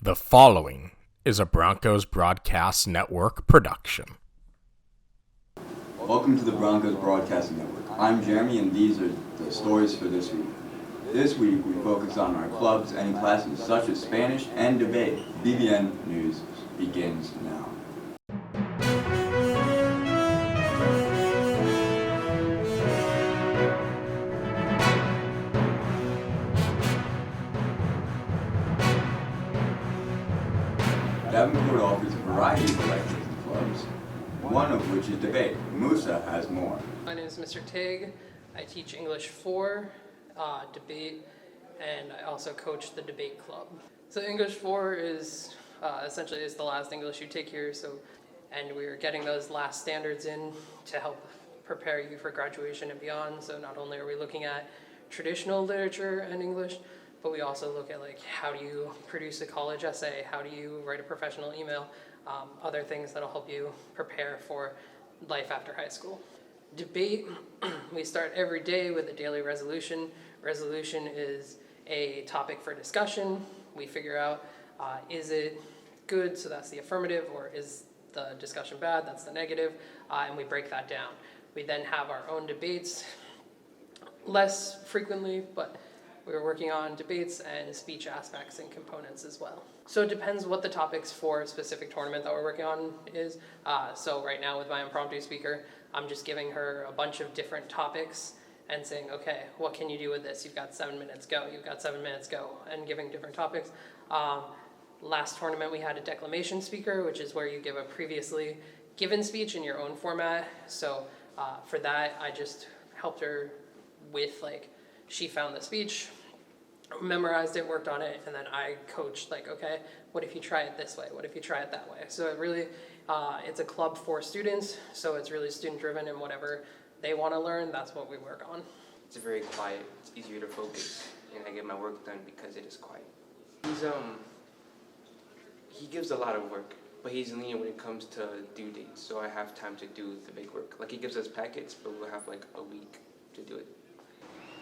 The following is a Broncos Broadcast Network production. Welcome to the Broncos Broadcasting Network. I'm Jeremy, and these are the stories for this week. This week, we focus on our clubs and classes such as Spanish and debate. BBN News begins now. Davenport offers a variety of electives and clubs, one of which is debate. Musa has more. My name is Mr. Tig. I teach English 4, debate, and I also coach the debate club. So English 4 is essentially is the last English you take here, and we're getting those last standards in to help prepare you for graduation and beyond. So not only are we looking at traditional literature and English, but we also look at like how do you produce a college essay, how do you write a professional email, other things that'll help you prepare for life after high school. Debate, we start every day with a daily resolution. Resolution is a topic for discussion. We figure out, is it good, so that's the affirmative, or is the discussion bad, that's the negative, and we break that down. We then have our own debates, less frequently, but we're working on debates and speech aspects and components as well. So it depends what the topics for a specific tournament that we're working on is. So right now with my impromptu speaker, I'm just giving her a bunch of different topics and saying, okay, what can you do with this? You've got 7 minutes, go. You've got 7 minutes, go. And giving different topics. Last tournament we had a declamation speaker, which is where you give a previously given speech in your own format. So for that, I just helped her with she found the speech, memorized it, worked on it, and then I coached okay, what if you try it this way? What if you try it that way? So it really, it's a club for students, so it's really student driven, and whatever they want to learn, that's what we work on. It's very quiet, it's easier to focus, and I get my work done because it is quiet. He gives a lot of work, but he's lenient when it comes to due dates, so I have time to do the big work. He gives us packets, but we'll have a week to do it.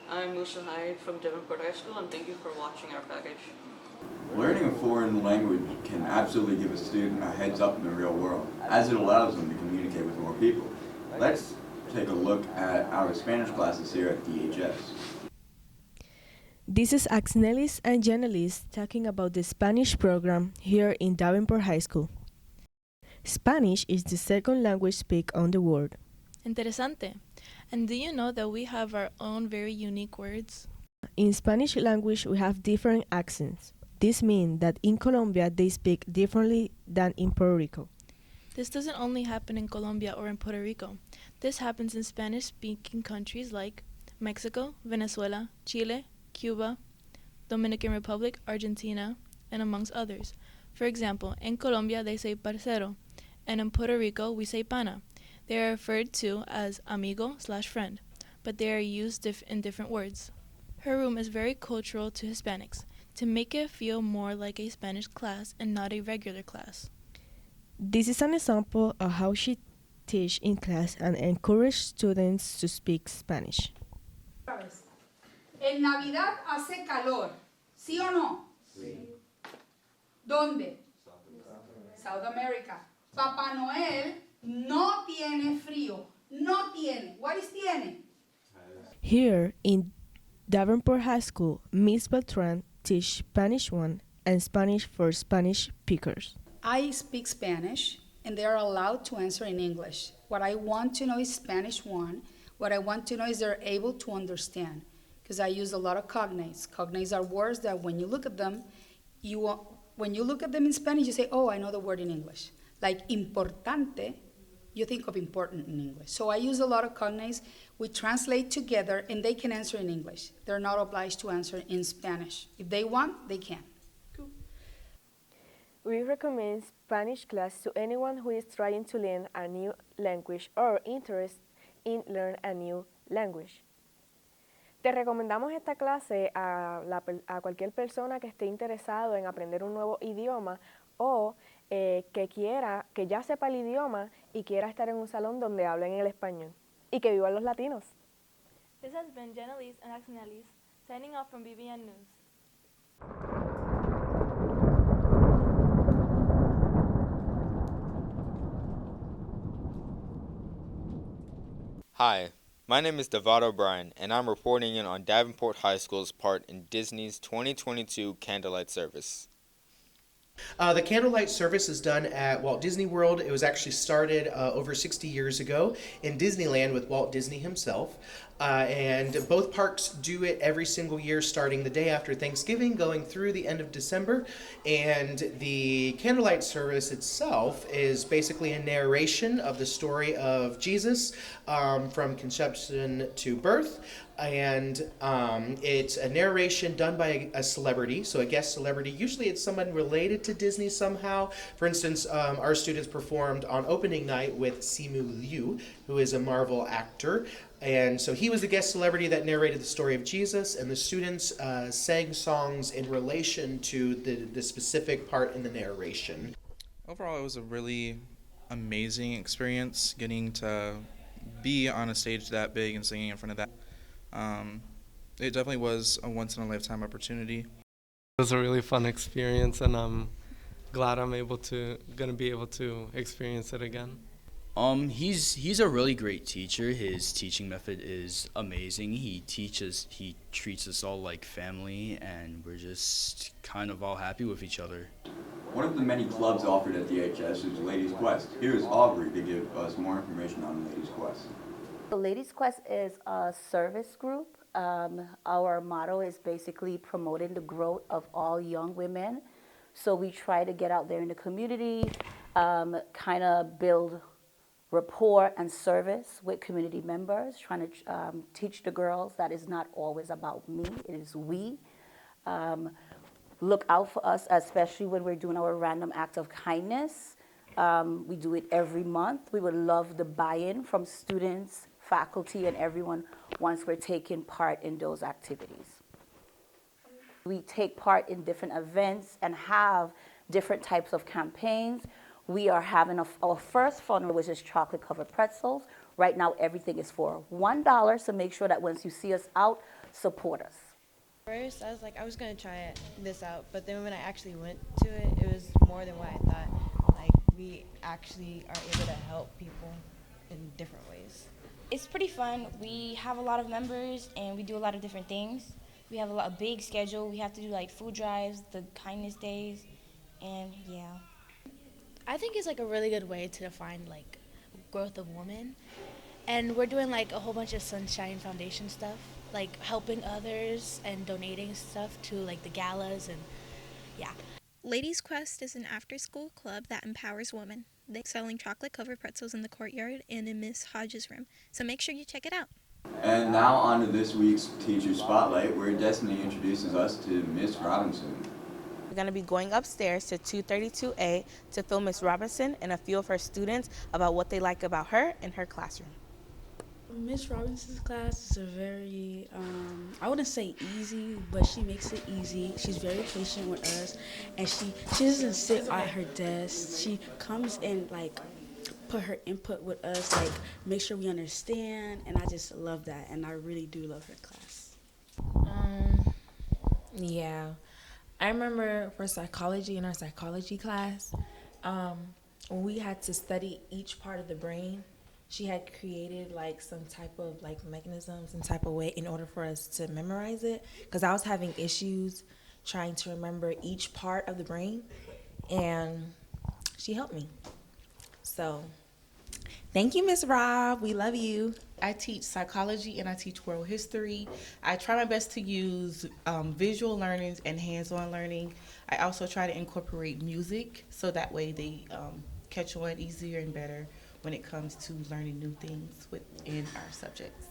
I'm Musa Hyde from Davenport High School, and thank you for watching our package. Learning a foreign language can absolutely give a student a heads up in the real world, as it allows them to communicate with more people. Let's take a look at our Spanish classes here at DHS. This is Axnelis and Janelis talking about the Spanish program here in Davenport High School. Spanish is the second language spoken on the world. Interesante. And do you know that we have our own very unique words? In Spanish language, we have different accents. This means that in Colombia, they speak differently than in Puerto Rico. This doesn't only happen in Colombia or in Puerto Rico. This happens in Spanish-speaking countries like Mexico, Venezuela, Chile, Cuba, Dominican Republic, Argentina, and amongst others. For example, in Colombia, they say parcero, and in Puerto Rico, we say pana. They are referred to as amigo/friend, but they are used in different words. Her room is very cultural to Hispanics, to make it feel more like a Spanish class and not a regular class. This is an example of how she teaches in class and encourages students to speak Spanish. En Navidad hace calor, ¿sí o no? Sí. ¿Dónde? South America. Papá Noel no tiene frío. No tiene. What is tiene? Here in Davenport High School, Miss Beltran teaches Spanish 1 and Spanish for Spanish speakers. I speak Spanish, and they are allowed to answer in English. What I want to know is Spanish 1. What I want to know is they're able to understand, because I use a lot of cognates. Cognates are words that when you look at them, when you look at them in Spanish, you say, oh, I know the word in English. Like importante, you think of important in English. So I use a lot of cognates. We translate together, and they can answer in English. They're not obliged to answer in Spanish. If they want, they can. Cool. We recommend Spanish class to anyone who is trying to learn a new language or interested in learn a new language. Te recomendamos esta clase a cualquier persona que esté interesado en aprender un nuevo idioma o que ya sepa el idioma y quiera estar en un salón donde hablen el español y que vivan los latinos. This has been Janelis and Axnelis signing off from BBN News. Hi, my name is Devad O'Brien, and I'm reporting in on Davenport High School's part in Disney's 2022 Candlelight Service. The candlelight service is done at Walt Disney World. It was actually started over 60 years ago in Disneyland with Walt Disney himself. And both parks do it every single year, starting the day after Thanksgiving, going through the end of December. And the candlelight service itself is basically a narration of the story of Jesus from conception to birth. And it's a narration done by a celebrity, so a guest celebrity. Usually it's someone related to Disney somehow. For instance, our students performed on opening night with Simu Liu, who is a Marvel actor. And so he was the guest celebrity that narrated the story of Jesus, and the students sang songs in relation to the specific part in the narration. Overall, it was a really amazing experience getting to be on a stage that big and singing in front of that. It definitely was a once-in-a-lifetime opportunity. It was a really fun experience, and I'm glad I'm gonna be able to experience it again. He's a really great teacher. His teaching method is amazing. He treats us all like family, and we're just kind of all happy with each other. One of the many clubs offered at DHS is Ladies Quest. Here is Aubrey to give us more information on Ladies Quest. The Ladies Quest is a service group. Our motto is basically promoting the growth of all young women. So we try to get out there in the community, kind of build rapport and service with community members, trying to teach the girls that it's not always about me, it is we. Look out for us, especially when we're doing our random act of kindness. We do it every month. We would love the buy-in from students, faculty, and everyone once we're taking part in those activities. We take part in different events and have different types of campaigns. We are having our first fundraiser, which is chocolate covered pretzels. Right now, everything is for $1, so make sure that once you see us out, support us. First, I was gonna try this out, but then when I actually went to it, it was more than what I thought. Like, we actually are able to help people in different ways. It's pretty fun. We have a lot of members, and we do a lot of different things. We have a big schedule. We have to do like food drives, the kindness days, and yeah. I think it's like a really good way to define like growth of women. And we're doing like a whole bunch of Sunshine Foundation stuff, like helping others and donating stuff to like the galas and yeah. Ladies Quest is an after-school club that empowers women. They're selling chocolate-covered pretzels in the courtyard and in Miss Hodges' room, so make sure you check it out. And now on to this week's Teacher Spotlight, where Destiny introduces us to Miss Robinson. We're going to be going upstairs to 232A to film Miss Robinson and a few of her students about what they like about her and her classroom. Miss Robinson's class is a very, I wouldn't say easy, but she makes it easy. She's very patient with us, and she doesn't sit at her desk. She comes and like put her input with us, like make sure we understand, and I just love that, and I really do love her class. Yeah, I remember for psychology in our psychology class, when we had to study each part of the brain, she had created like some type of like mechanism, some type of way in order for us to memorize it, because I was having issues trying to remember each part of the brain, and she helped me. So thank you, Miss Rob. We love you. I teach psychology and I teach world history. I try my best to use visual learnings and hands-on learning. I also try to incorporate music so that way they catch on easier and better when it comes to learning new things within our subjects.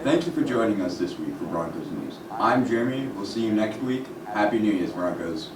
Thank you for joining us this week for Broncos News. I'm Jeremy. We'll see you next week. Happy New Year's, Broncos.